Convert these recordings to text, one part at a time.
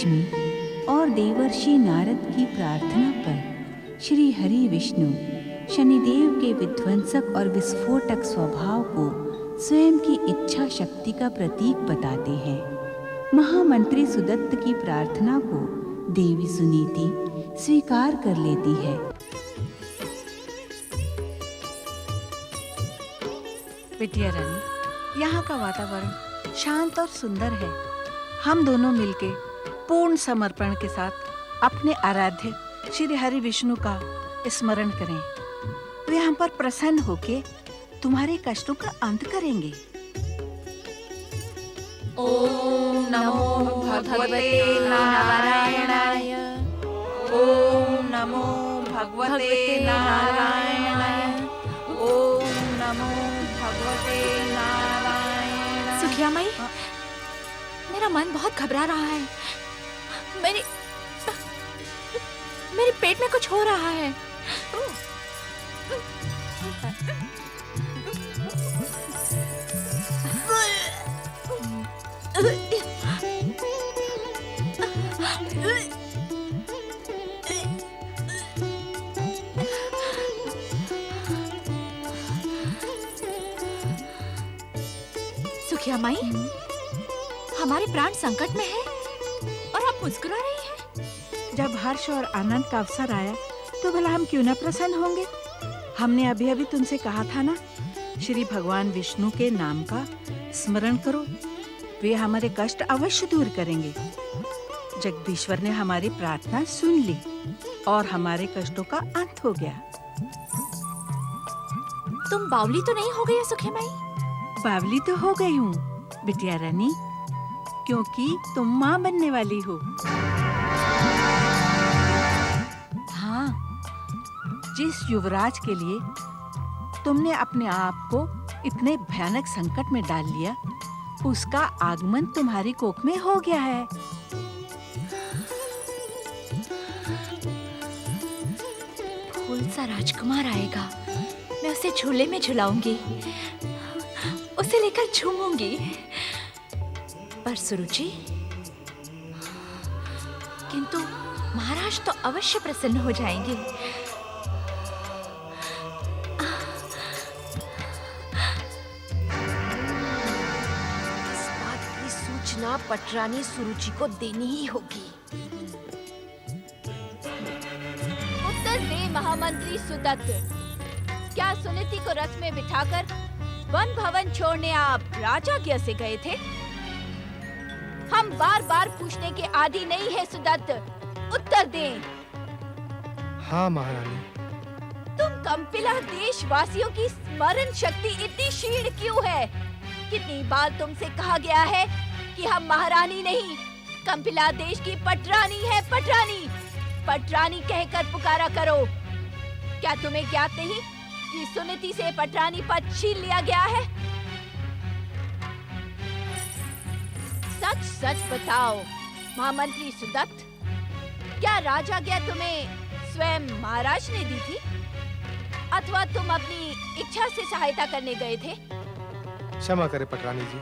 लक्ष्मी और देवर्षि नारद की प्रार्थना पर श्री हरि विष्णु शनिदेव के विध्वंसक और विस्फोटक स्वभाव को स्वयं की इच्छा शक्ति का प्रतीक बताते हैं। महामंत्री सुदत्त की प्रार्थना को देवी सुनीति स्वीकार कर लेती है। बिटिया रानी, यहाँ का वातावरण शांत और सुंदर है। हम दोनों मिलके पूर्ण समर्पण के साथ अपने आराध्य श्री हरि विष्णु का स्मरण करें। वे हम पर प्रसन्न होके तुम्हारे कष्टों का अंत करेंगे। ओम नमो भगवते नारायणाय। ओम नमो भगवते नारायणाय। ओम नमो भगवते नारायणाय। सुखिया माई, मेरा मन बहुत घबरा रहा है। मेरे पेट में कुछ हो रहा है। सुखिया माई, हमारे प्राण संकट में है और आप मुस्कुरा रही हैं। जब हर्ष और आनंद का अवसर आया तो भला हम क्यों न प्रसन्न होंगे। हमने अभी अभी तुमसे कहा था ना, श्री भगवान विष्णु के नाम का स्मरण करो, वे हमारे कष्ट अवश्य दूर करेंगे। जगदीश्वर ने हमारी प्रार्थना सुन ली और हमारे कष्टों का अंत हो गया। तुम बावली तो नहीं हो गई है सुखिया माई? बावली तो हो गई हूँ बिटिया रानी, क्योंकि तुम माँ बनने वाली हो। हाँ, जिस युवराज के लिए तुमने अपने आप को इतने भयानक संकट में डाल लिया, उसका आगमन तुम्हारी कोख में हो गया है। फूल सा राजकुमार आएगा, मैं उसे झूले में झुलाऊंगी, उसे लेकर झूमूंगी। पर सुरुचि, किंतु महाराज तो अवश्य प्रसन्न हो जाएंगे। इस बात की सूचना पटरानी सुरुचि को देनी ही होगी। उत्तर दे महामंत्री सुदत्त, क्या सुनीति को रथ में बिठाकर वन भवन छोड़ने आप राजाज्ञा से गए थे? हम बार बार पूछने के आदी नहीं है सुदत्त, उत्तर दें। हाँ महारानी। तुम कंपिला देशवासियों की स्मरण शक्ति इतनी क्षीण क्यों है? कितनी बार तुमसे कहा गया है कि हम महारानी नहीं, कंपिला देश की पटरानी है, पटरानी। पटरानी कहकर पुकारा करो। क्या तुम्हें ज्ञात नहीं कि सुनीति से पटरानी पद छीन लिया गया है? सच सच बताओ महामंत्री सुदत्त, क्या राजाज्ञा तुम्हें स्वयं महाराज ने दी थी अथवा तुम अपनी इच्छा से सहायता करने गए थे? क्षमा करें पटरानी जी,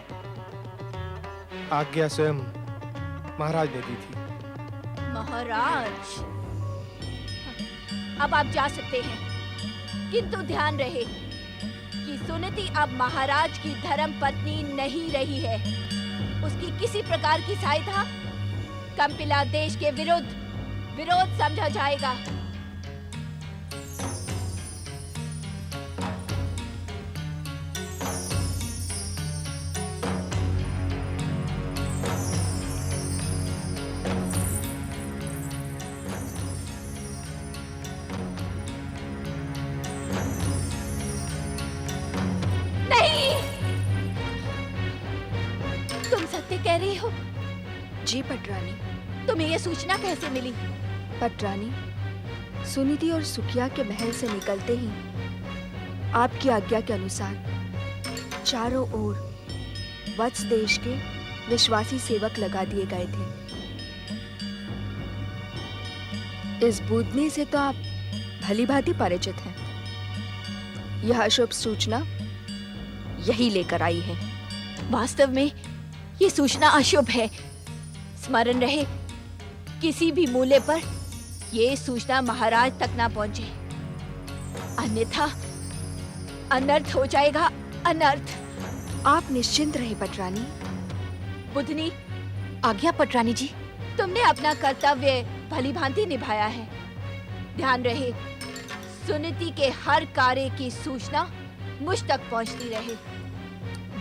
आज्ञा स्वयं महाराज ने दी थी। महाराज, अब आप जा सकते हैं, किंतु ध्यान रहे कि सुनीति अब महाराज की धर्म पत्नी नहीं रही है। उसकी किसी प्रकार की सहायता कंपिला देश के विरोध समझा जाएगा। कह रही हो? जी पटरानी। तुम्हें ये सूचना कैसे मिली? पटरानी, सुनीति और सुखिया के महल से निकलते ही आपकी आज्ञा के अनुसार चारों ओर वत्स देश के विश्वासी सेवक लगा दिए गए थे। इस बूदनी से तो आप भली भांति परिचित हैं। यह अशुभ सूचना यही लेकर आई है। वास्तव में ये सूचना अशुभ है। स्मरण रहे किसी भी मूल्य पर ये सूचना महाराज तक ना पहुंचे, अन्यथा अनर्थ हो जाएगा, अनर्थ। आप निश्चिंत रहे पटरानी। बुधनी, आज्ञा पटरानी जी। तुमने अपना कर्तव्य भली भांति निभाया है। ध्यान रहे, सुनीति के हर कार्य की सूचना मुझ तक पहुंचती रहे।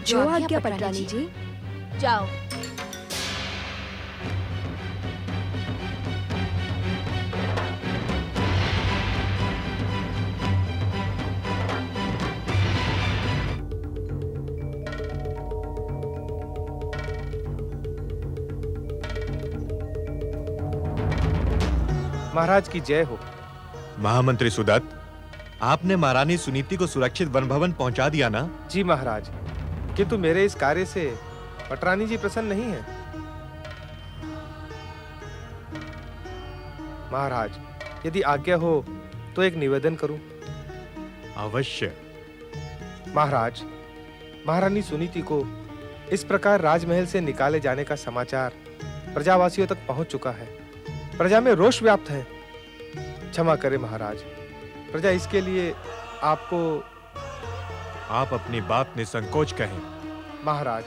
जो आज्ञा पटरानी जी। जाओ। महाराज की जय हो। महामंत्री सुदत्त, आपने महारानी सुनीति को सुरक्षित वन भवन पहुंचा दिया ना? जी महाराज, किंतु मेरे इस कार्य से पटरानी जी प्रसन्न नहीं है। महाराज, यदि आज्ञा हो तो एक निवेदन करूं। अवश्य। महाराज, महारानी सुनीति को इस प्रकार राजमहल से निकाले जाने का समाचार प्रजावासियों तक पहुंच चुका है। प्रजा में रोष व्याप्त है। क्षमा करें महाराज, प्रजा इसके लिए आपको। आप अपनी बात निसंकोच कहें। महाराज,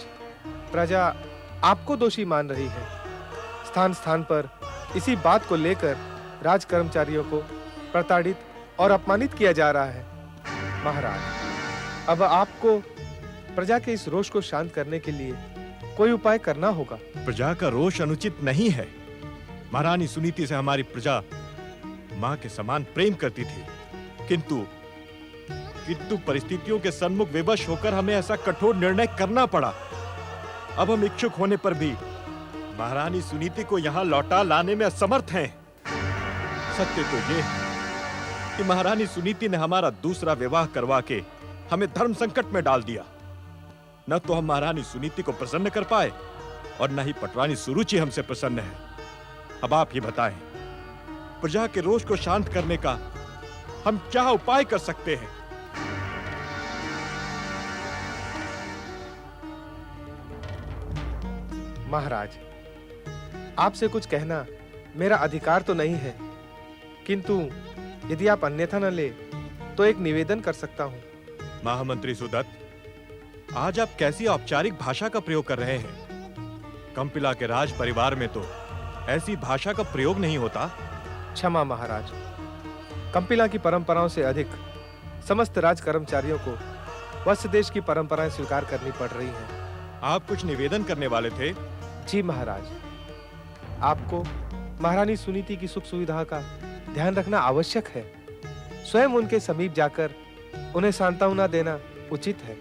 प्रजा आपको दोषी मान रही है। स्थान स्थान पर इसी बात को लेकर राज कर्मचारियों को प्रताड़ित और अपमानित किया जा रहा है। महाराज, अब आपको प्रजा के इस रोष को शांत करने के लिए कोई उपाय करना होगा। प्रजा का रोष अनुचित नहीं है। महारानी सुनीति से हमारी प्रजा मां के समान प्रेम करती थी, किंतु परिस्थितियों के सन्मुख विवश होकर हमें ऐसा कठोर निर्णय करना पड़ा। अब हम इच्छुक होने पर भी महारानी सुनीति को यहां लौटा लाने में असमर्थ हैं। सत्य तो ये है कि महारानी सुनीति ने हमारा दूसरा विवाह करवा के हमें धर्म संकट में डाल दिया। न तो हम महारानी सुनीति को प्रसन्न कर पाए और न ही पटरानी सुरुचि हमसे प्रसन्न है। अब आप ही बताएं, प्रजा के रोष को शांत करने का हम क्या उपाय कर सकते हैं? महाराज, आपसे कुछ कहना मेरा अधिकार तो नहीं है, किंतु यदि आप अन्यथा न ले तो एक निवेदन कर सकता हूं। महामंत्री सुदत्त, आज आप कैसी औपचारिक भाषा का प्रयोग कर रहे हैं? कंपिला के राज परिवार में तो ऐसी भाषा का प्रयोग नहीं होता। क्षमा महाराज, कंपिला की परंपराओं से अधिक समस्त राज कर्मचारियों को वत्स देश की परंपराएं स्वीकार करनी पड़ रही हैं। आप कुछ निवेदन करने वाले थे? जी महाराज, आपको महारानी सुनीति की सुख सुविधा का ध्यान रखना आवश्यक है। स्वयं उनके समीप जाकर उन्हें सांत्वना देना उचित है।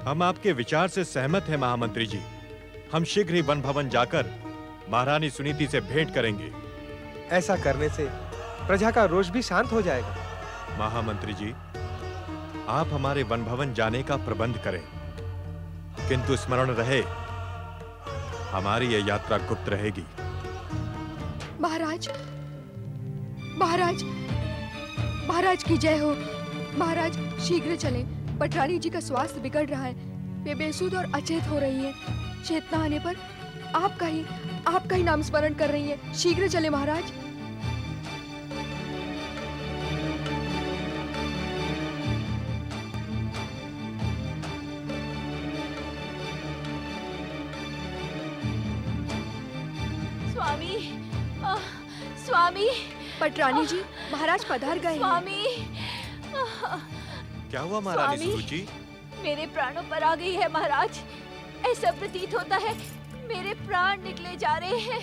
हम आपके विचार से सहमत हैं महामंत्री जी। हम शीघ्र ही वन भवन जाकर महारानी सुनीति से भेंट करेंगे। ऐसा करने से प्रजा का रोष भी शांत हो जाएगा। महामंत्री जी, आप हमारे वन भवन जाने का प्रबंध करें, किंतु स्मरण रहे हमारी यह यात्रा गुप्त रहेगी। महाराज, महाराज, महाराज की जय हो। महाराज शीघ्र चलें, पटरानी जी का स्वास्थ्य बिगड़ रहा है। वे बेसुध और अचेत हो रही हैं। चेतना आने पर आपका ही नाम स्मरण कर रही हैं। शीघ्र चलें महाराज। स्वामी, स्वामी, पटरानी जी, महाराज पधार गए हैं। स्वामी, क्या हुआ महारानी स्वामी, सुरुचि? मेरे प्राणों पर आ गई है महाराज। ऐसा प्रतीत होता है मेरे प्राण निकले जा रहे हैं।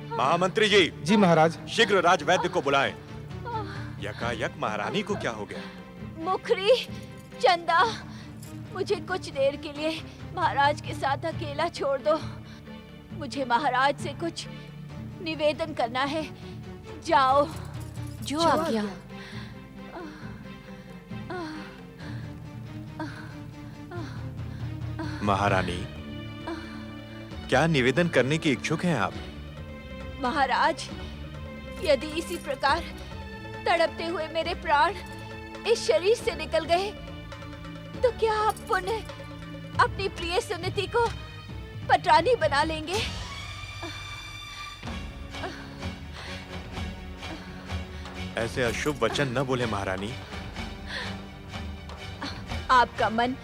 महामंत्री जी। जी महाराज। शीघ्र राजवैद्य को बुलाएं। यकायक महारानी को क्या हो गया? मुखरी, चंदा, मुझे कुछ देर के लिए महाराज के साथ अकेला छोड़ दो। मुझे महाराज से कुछ निवेदन करना है। जाओ। जो आज्ञा। महारानी, क्या निवेदन करने की इच्छुक हैं आप? महाराज, यदि इसी प्रकार तड़पते हुए मेरे प्राण इस शरीर से निकल गए तो क्या आप पुनः अपनी प्रिय सुनीति को पटरानी बना लेंगे? ऐसे अशुभ वचन न बोले महारानी। आपका मन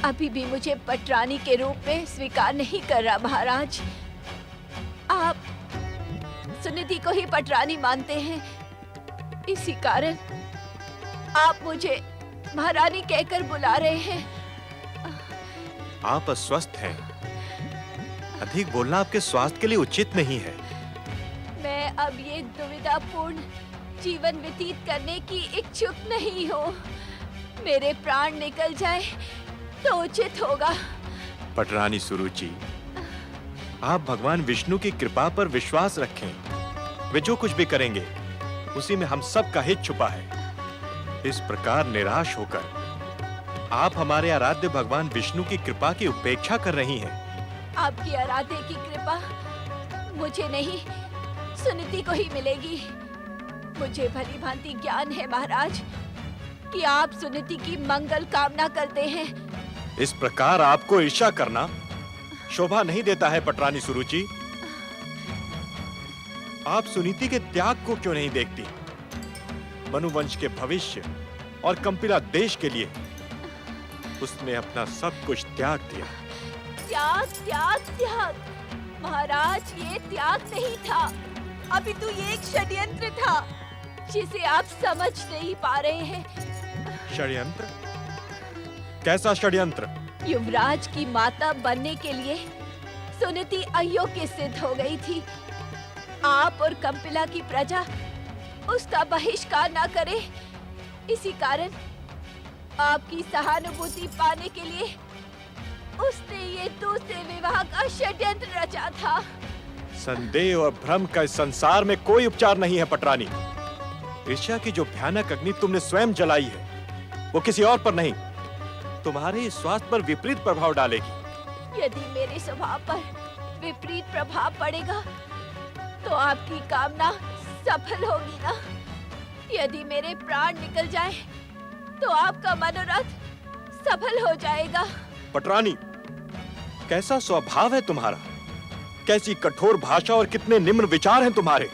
अभी भी मुझे पटरानी के रूप में स्वीकार नहीं कर रहा महाराज। आप सुनिधि को ही पटरानी मानते हैं, इसी कारण आप मुझे महारानी कहकर बुला रहे हैं। आप अस्वस्थ हैं। अधिक बोलना आपके स्वास्थ्य के लिए उचित नहीं है। मैं अब ये दुविधापूर्ण जीवन व्यतीत करने की इच्छुक नहीं हूँ। मेरे प्राण निकल जाए तो उचित होगा। पटरानी सुरुचि, आप भगवान विष्णु की कृपा पर विश्वास रखें। वे जो कुछ भी करेंगे उसी में हम सब का हित छुपा है। इस प्रकार निराश होकर आप हमारे आराध्य भगवान विष्णु की कृपा की उपेक्षा कर रही हैं। आपकी आराध्य की कृपा मुझे नहीं, सुनीति को ही मिलेगी। मुझे भली भांति ज्ञान है महाराज कि आप सुनीति की मंगल कामना करते हैं। इस प्रकार आपको ईर्ष्या करना शोभा नहीं देता है पटरानी सुरुचि। आप सुनीति के त्याग को क्यों नहीं देखती? मनुवंश के भविष्य और कंपिला देश के लिए उसने अपना सब कुछ त्याग दिया। त्याग त्याग त्याग महाराज, ये त्याग नहीं था, अभी तो ये एक षड्यंत्र था जिसे आप समझ नहीं पा रहे हैं। षड्यंत्र? कैसा षड्यंत्र? युवराज की माता बनने के लिए सुनीति अयोग्य सिद्ध हो गई थी। आप और कंपिला की प्रजा उसका बहिष्कार ना करे, इसी कारण आपकी सहानुभूति पाने के लिए उसने ये दूसरे विवाह का षड्यंत्र रचा था। संदेह और भ्रम का इस संसार में कोई उपचार नहीं है पटरानी। ईर्ष्या की जो भयानक अग्नि तुमने स्वयं जलाई है वो किसी और पर नहीं, तुम्हारे स्वास्थ्य पर विपरीत प्रभाव डालेगी। यदि मेरे स्वभाव पर विपरीत प्रभाव पड़ेगा तो आपकी कामना सफल होगी ना। यदि मेरे प्राण निकल जाए तो आपका मनोरथ सफल हो जाएगा। पटरानी, कैसा स्वभाव है तुम्हारा, कैसी कठोर भाषा और कितने निम्न विचार हैं तुम्हारे।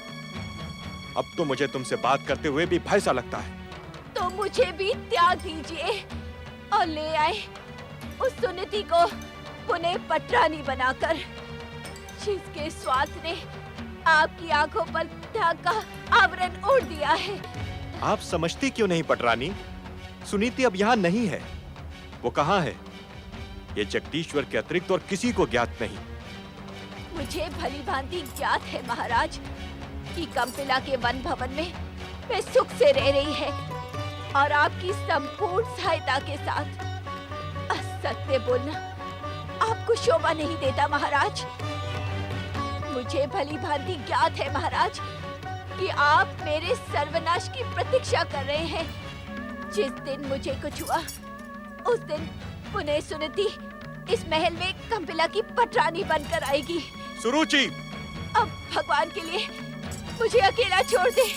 अब तो मुझे तुमसे बात करते हुए भी भय सा लगता है। तो मुझे भी त्याग दीजिए और ले आए उस सुनीति को पुनः पटरानी बनाकर, जिसके स्वास्थ्य ने आपकी आंखों पर त्याग का आवरण ओढ़ दिया है। आप समझती क्यों नहीं पटरानी? सुनीति अब यहाँ नहीं है। वो कहाँ है ये जगदीश्वर के अतिरिक्त और किसी को ज्ञात नहीं। मुझे भली भांति ज्ञात है महाराज कि कंपिला के वन भवन में वे सुख से रह रही है और आपकी संपूर्ण सहायता के साथ। असत्य बोलना आपको शोभा नहीं देता महाराज। मुझे भली भांति ज्ञात है महाराज कि आप मेरे सर्वनाश की प्रतीक्षा कर रहे हैं। जिस दिन मुझे कुछ हुआ उस दिन पुनः सुनीति इस महल में कंपिला की पटरानी बनकर आएगी। सुरुचि, अब भगवान के लिए मुझे अकेला छोड़ दे।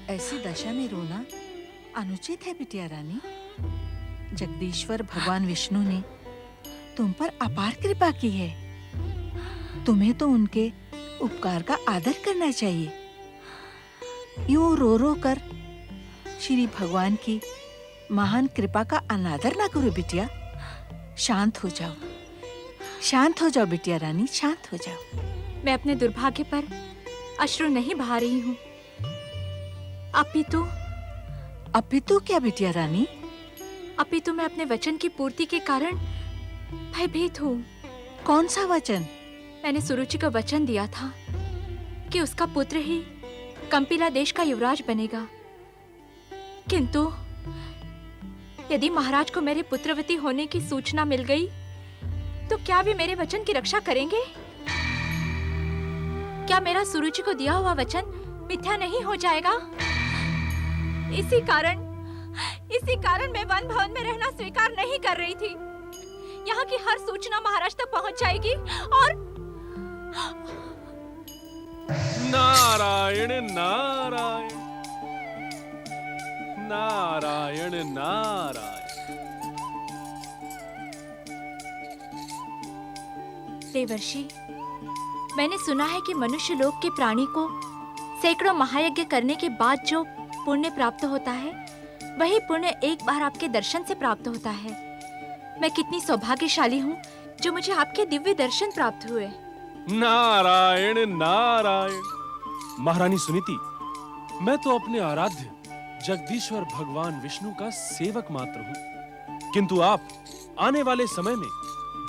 ऐसी दशा में रोना अनुचित है बिटिया रानी। जगदीश्वर भगवान विष्णु ने तुम पर अपार कृपा की है। तुम्हें तो उनके उपकार का आदर करना चाहिए। यूं रो रो कर श्री भगवान की महान कृपा का अनादर ना करो बिटिया। शांत हो जाओ, शांत हो जाओ बिटिया रानी, शांत हो जाओ। मैं अपने दुर्भाग्य पर अश्रु नहीं बहा रही हूँ। अपितु क्या बिटिया रानी? अपितु मैं अपने वचन की पूर्ति के कारण भयभीत हूँ। कौन सा वचन? मैंने सुरुचि को वचन दिया था कि उसका पुत्र ही कंपिला देश का युवराज बनेगा, किंतु यदि महाराज को मेरे पुत्रवती होने की सूचना मिल गई तो क्या वे मेरे वचन की रक्षा करेंगे? क्या मेरा सुरुचि को दिया हुआ वचन मिथ्या नहीं हो जाएगा? इसी कारण मैं वन भवन में रहना स्वीकार नहीं कर रही थी। यहाँ की हर सूचना महाराज तक पहुँच जाएगी और नारायण नारायण नारायण नारायण। देवर्षि, मैंने सुना है कि मनुष्य लोक के प्राणी को सैकड़ों महायज्ञ करने के बाद जो पुण्य प्राप्त होता है, वही पुण्य एक बार आपके दर्शन से प्राप्त होता है। मैं कितनी सौभाग्यशाली हूँ जो मुझे आपके दिव्य दर्शन प्राप्त हुए। नारायण नारायण। महारानी सुनीति, मैं तो अपने आराध्य जगदीश्वर भगवान विष्णु का सेवक मात्र हूँ, किंतु आप आने वाले समय में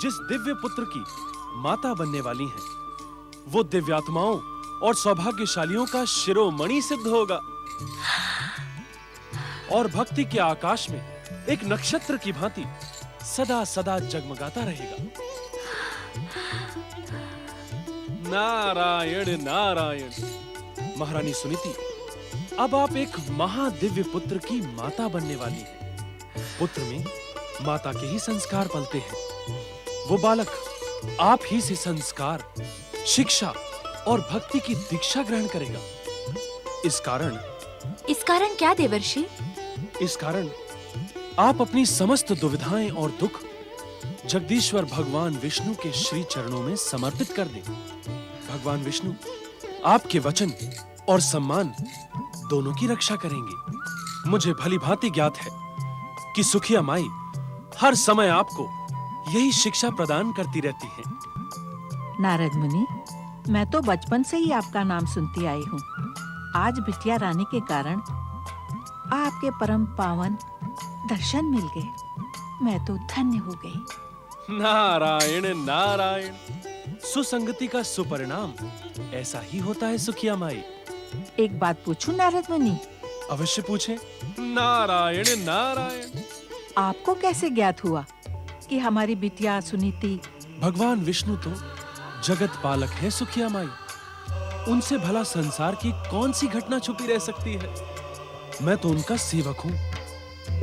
जिस दिव्य पुत्र की माता बनने वाली हैं, वो दिव्यात्माओं और सौभाग्यशालियों का शिरोमणि सिद्ध होगा और भक्ति के आकाश में एक नक्षत्र की भांति सदा सदा जगमगाता रहेगा। नारायण नारायण। महारानी सुनीति, अब आप एक महादिव्य पुत्र की माता बनने वाली हैं। पुत्र में माता के ही संस्कार पलते हैं। वो बालक आप ही से संस्कार, शिक्षा और भक्ति की दीक्षा ग्रहण करेगा। इस कारण क्या देवर्षि? इस कारण आप अपनी समस्त दुविधाएं और दुख जगदीश्वर भगवान विष्णु के श्री चरणों में समर्पित कर दें। भगवान विष्णु आपके वचन और सम्मान दोनों की रक्षा करेंगे। मुझे भली भांति ज्ञात है कि सुखिया माई हर समय आपको यही शिक्षा प्रदान करती रहती हैं। नारद मुनि, मैं तो बचपन से ही आपका नाम सुनती आई हूँ। आज बिटिया रानी के कारण आपके परम पावन दर्शन मिल गए। मैं तो धन्य हो गई। नारायण नारायण। सुसंगति का सुपरिणाम ऐसा ही होता है सुखिया माई। एक बात पूछूं नारद मुनि? अवश्य पूछें। नारायण नारायण। आपको कैसे ज्ञात हुआ कि हमारी बिटिया सुनीति? भगवान विष्णु तो जगत पालक है सुखिया माई। उनसे भला संसार की कौन सी घटना छुपी रह सकती है। मैं तो उनका सेवक हूँ,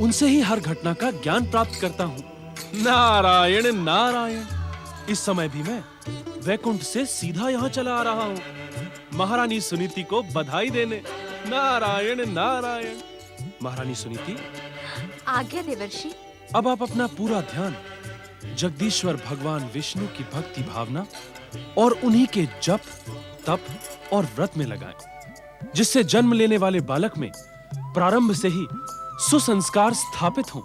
उनसे ही हर घटना का ज्ञान प्राप्त करता हूँ। नारायण नारायण। इस समय भी मैं वैकुंठ से सीधा यहाँ चला आ रहा हूँ महारानी सुनीति को बधाई देने। नारायण नारायण। महारानी सुनीति, आज्ञा देवर्षि। अब आप अपना पूरा ध्यान जगदीश्वर भगवान विष्णु की भक्ति भावना और उन्हीं के जप, तप और व्रत में लगाएं, जिससे जन्म लेने वाले बालक में प्रारंभ से ही सुसंस्कार स्थापित हों।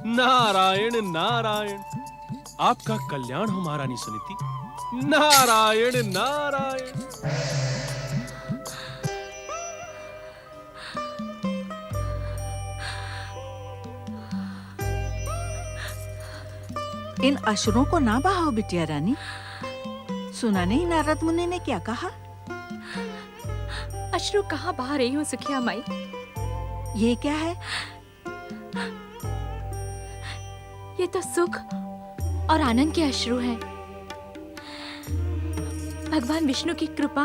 नारायण नारायण। आपका कल्याण हो महारानी सुनीति। नारायण नारायण। इन अश्रुओं को ना बहाओ बिटिया रानी। सुना नहीं नारद मुनि ने क्या कहा? अश्रु कहाँ बहा रही हूँ सुखिया माई। ये क्या है? ये तो सुख और आनंद के अश्रु हैं। भगवान विष्णु की कृपा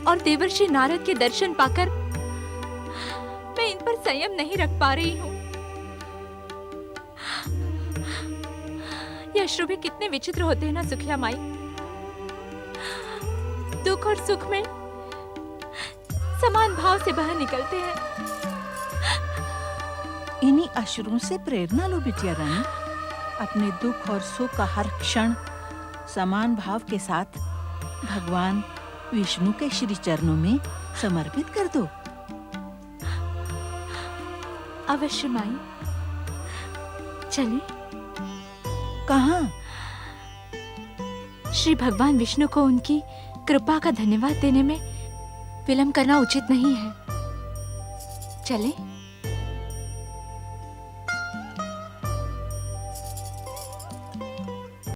और देवर्षि नारद के दर्शन पाकर मैं इन पर संयम नहीं रख पा रही हूँ। ये अश्रु भी कितने विचित्र होते हैं ना सुखिया माई। दुख और सुख में समान भाव से बाहर निकलते हैं। इन्हीं अश्रुओं से प्रेरणा लो बिटिया रानी। अपने दुख और सुख का हर क्षण समान भाव के साथ भगवान विष्णु के श्री चरणों में समर्पित कर दो। अवश्य माई। चलिए। कहाँ? श्री भगवान विष्णु को उनकी कृपा का धन्यवाद देने में विलंब करना उचित नहीं है। चलें?